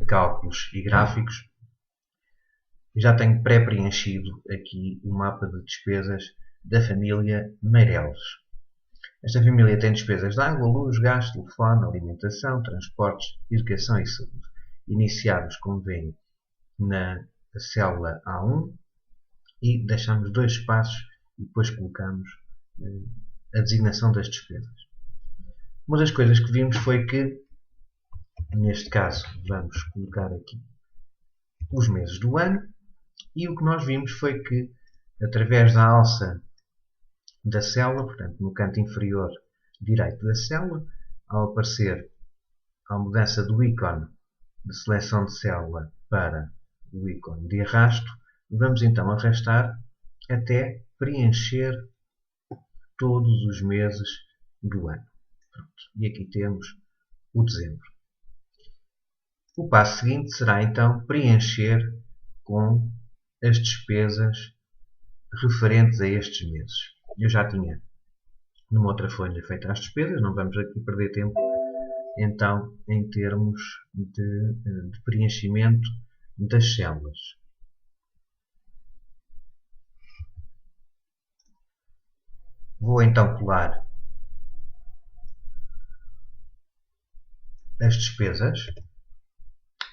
cálculos e gráficos, já tenho pré-preenchido aqui o mapa de despesas da família Meireles. Esta família tem despesas de água, luz, gás, telefone, alimentação, transportes, educação e saúde. Iniciamos, como veem, na célula A1 e deixamos 2 espaços e depois colocamos a designação das despesas. Uma das coisas que vimos foi que, neste caso, vamos colocar aqui os meses do ano, e o que nós vimos foi que, através da alça da célula, portanto, no canto inferior direito da célula, ao aparecer a mudança do ícone de seleção de célula para o ícone de arrasto, vamos então arrastar até preencher todos os meses do ano. Pronto. E aqui temos o dezembro. O passo seguinte será então preencher com as despesas referentes a estes meses. Eu já tinha numa outra folha feito as despesas, não vamos aqui perder tempo então em termos de preenchimento das células. Vou então colar as despesas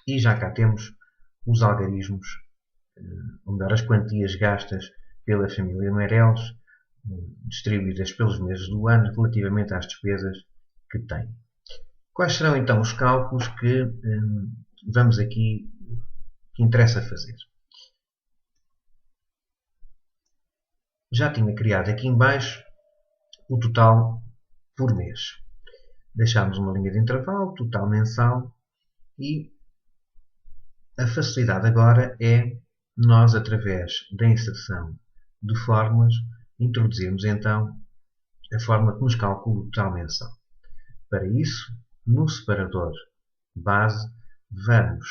e já cá temos os algarismos, ou melhor, as quantias gastas pela família Meireles, distribuídas pelos meses do ano relativamente às despesas que tem. Quais serão então os cálculos que vamos aqui, que interessa fazer? Já tinha criado aqui em baixo o total por mês. Deixámos uma linha de intervalo, total mensal, e a facilidade agora é nós, através da inserção de fórmulas, introduzirmos então a fórmula que nos calcula o total mensal. Para isso, no separador base, vamos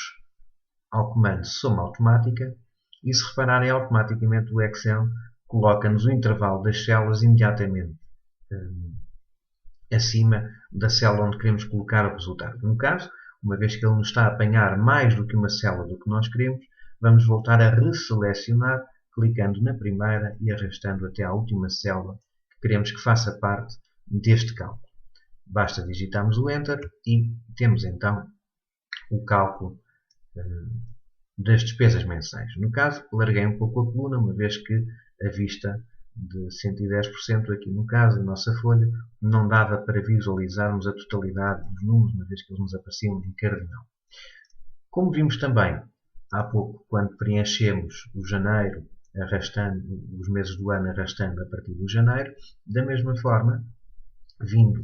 ao comando soma automática e, se repararem, automaticamente o Excel coloca-nos o intervalo das células imediatamente acima da célula onde queremos colocar o resultado. No caso, uma vez que ele nos está a apanhar mais do que uma célula do que nós queremos, vamos voltar a resselecionar, clicando na primeira e arrastando até à última célula que queremos que faça parte deste cálculo. Basta digitarmos o Enter e temos então o cálculo das despesas mensais. No caso, larguei um pouco a coluna, uma vez que a vista de 110% aqui no caso, a nossa folha, não dava para visualizarmos a totalidade dos números, uma vez que eles nos apareciam em cardinal. Como vimos também há pouco, quando preenchemos o janeiro, arrastando os meses do ano, arrastando a partir do janeiro, da mesma forma, vindo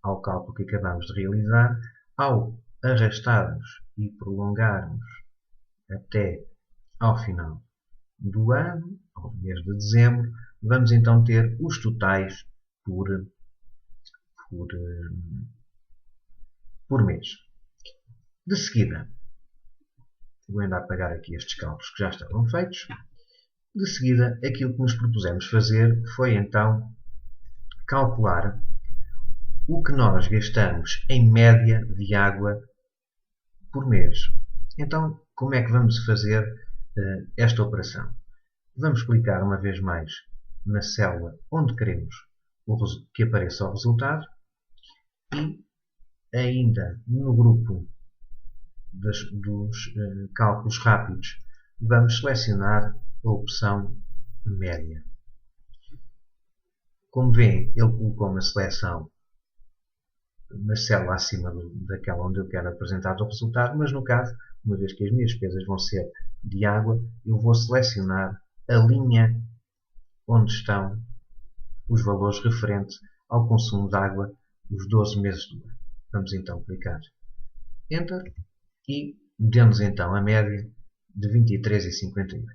ao cálculo que acabamos de realizar, ao arrastarmos e prolongarmos até ao final do ano, ao mês de dezembro, vamos então ter os totais por mês. De seguida, vou ainda apagar aqui estes cálculos que já estavam feitos. De seguida, aquilo que nos propusemos fazer foi então calcular o que nós gastamos em média de água por mês. Então, como é que vamos fazer esta operação? Vamos clicar uma vez mais na célula onde queremos que apareça o resultado e ainda no grupo dos cálculos rápidos vamos selecionar a opção média. Como veem, ele colocou uma seleção na célula acima daquela onde eu quero apresentar o resultado, mas no caso, uma vez que as minhas despesas vão ser de água, eu vou selecionar a linha onde estão os valores referentes ao consumo de água os 12 meses do ano. Vamos então clicar Enter e deu-nos então a média de 23,58.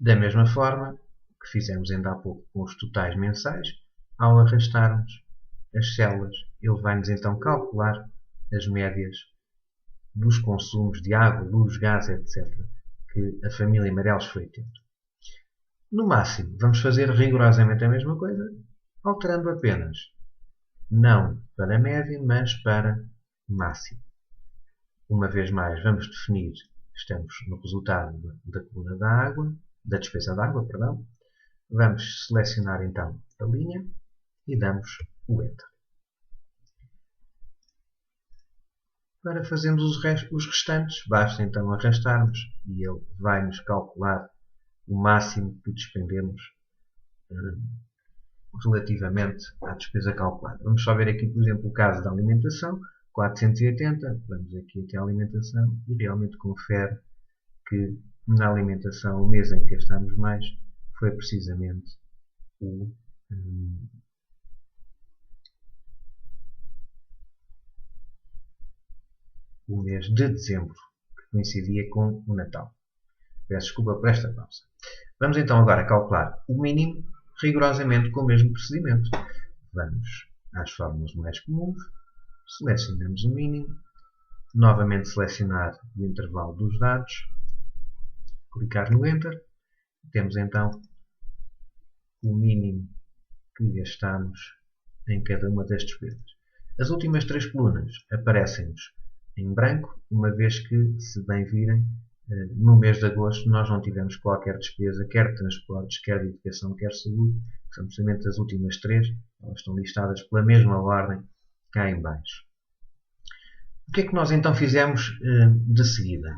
Da mesma forma que fizemos ainda há pouco com os totais mensais, ao arrastarmos as células, ele vai-nos então calcular as médias dos consumos de água, luz, gás, etc. que a família Meireles foi tendo. No máximo, vamos fazer rigorosamente a mesma coisa, alterando apenas, não para média, mas para máximo. uma vez mais, vamos definir, estamos no resultado da coluna da água, da despesa de água, perdão. Vamos selecionar então a linha e damos o Enter. Para fazermos os restantes, basta então arrastarmos e ele vai-nos calcular o máximo que despendemos relativamente à despesa calculada. Vamos só ver aqui, por exemplo, o caso da alimentação, 480, vamos aqui até a alimentação e realmente confere que na alimentação o mês em que gastámos mais foi precisamente o mês de dezembro, que coincidia com o Natal. Peço desculpa por esta pausa. Vamos então agora calcular o mínimo rigorosamente com o mesmo procedimento. Vamos às fórmulas mais comuns, selecionamos o mínimo, novamente selecionar o intervalo dos dados, clicar no Enter, temos então o mínimo que gastamos em cada uma das despesas. As últimas três colunas aparecem-nos em branco, uma vez que, se bem virem, no mês de agosto nós não tivemos qualquer despesa, quer de transportes, quer de educação, quer de saúde, que são precisamente as últimas três, elas estão listadas pela mesma ordem cá em baixo. O que é que nós então fizemos de seguida?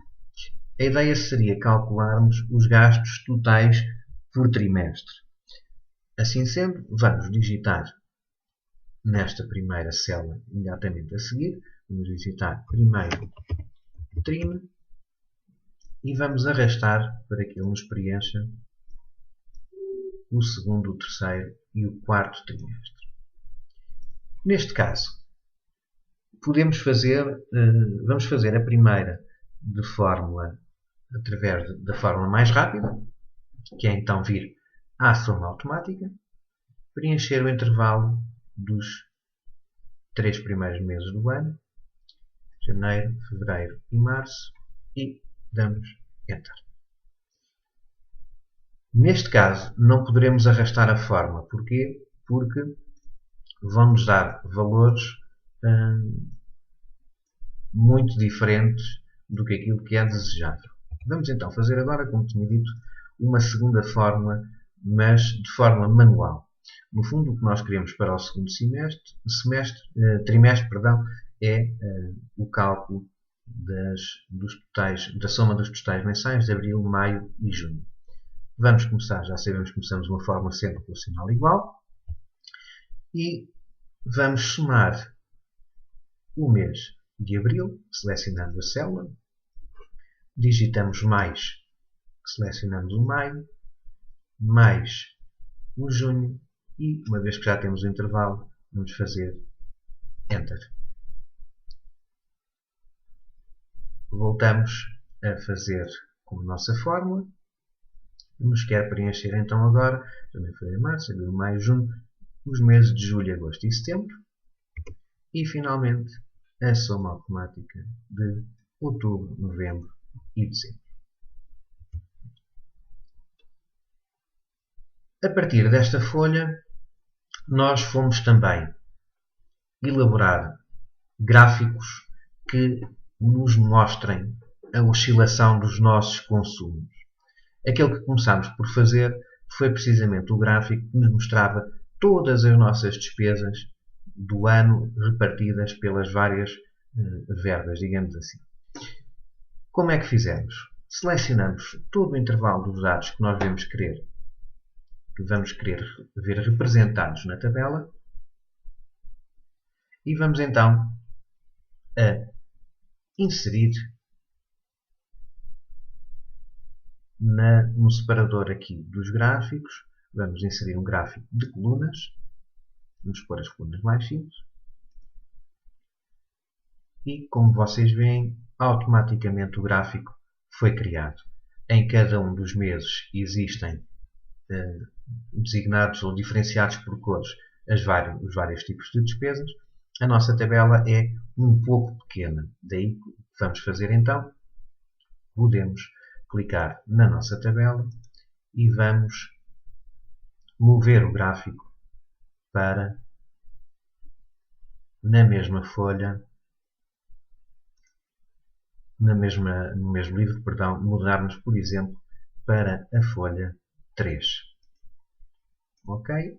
A ideia seria calcularmos os gastos totais por trimestre. Assim sendo, vamos digitar nesta primeira célula imediatamente a seguir, vamos digitar primeiro trim e vamos arrastar para que ele nos preencha o segundo, o terceiro e o quarto trimestre. Neste caso, vamos fazer a primeira de fórmula através da fórmula mais rápida, que é então vir à soma automática, preencher o intervalo dos 3 primeiros meses do ano, janeiro, fevereiro e março, e damos Enter. Neste caso, não poderemos arrastar a fórmula. Porquê? Porque vão-nos dar valores muito diferentes do que aquilo que é desejável. Vamos então fazer agora, como tinha dito, uma segunda fórmula, mas de forma manual. No fundo, o que nós queremos para o segundo trimestre, é o cálculo da soma dos totais mensais de abril, maio e junho. Vamos começar, já sabemos que começamos uma fórmula sempre relacional igual, e vamos somar o mês de abril, selecionando a célula, digitamos mais, selecionamos o maio, mais o junho, e uma vez que já temos o intervalo, vamos fazer Enter. Voltamos a fazer com a nossa fórmula. Nos quer preencher então agora, janeiro, fevereiro, março, abril, maio, junho, os meses de julho, agosto e setembro. E finalmente a soma automática de outubro, novembro e dezembro. A partir desta folha, nós fomos também elaborar gráficos que nos mostrem a oscilação dos nossos consumos. Aquele que começámos por fazer foi precisamente o gráfico que nos mostrava todas as nossas despesas do ano repartidas pelas várias verbas, digamos assim. Como é que fizemos? Selecionamos todo o intervalo dos dados que nós vamos querer ver representados na tabela e vamos então inserir no separador aqui dos gráficos, vamos inserir um gráfico de colunas, vamos pôr as colunas mais simples e, como vocês veem, automaticamente o gráfico foi criado. Em cada um dos meses existem designados ou diferenciados por cores os vários tipos de despesas. A nossa tabela é um pouco pequena, daí que vamos fazer então, podemos clicar na nossa tabela e vamos mover o gráfico para na mesma folha no mesmo livro, perdão, mudarmos, por exemplo, para a folha 3. Ok?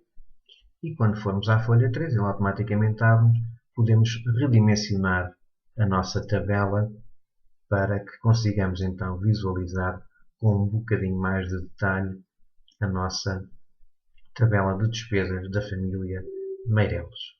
E quando formos à folha 3, ele automaticamente abre, podemos redimensionar a nossa tabela para que consigamos então visualizar com um bocadinho mais de detalhe a nossa tabela de despesas da família Meireles.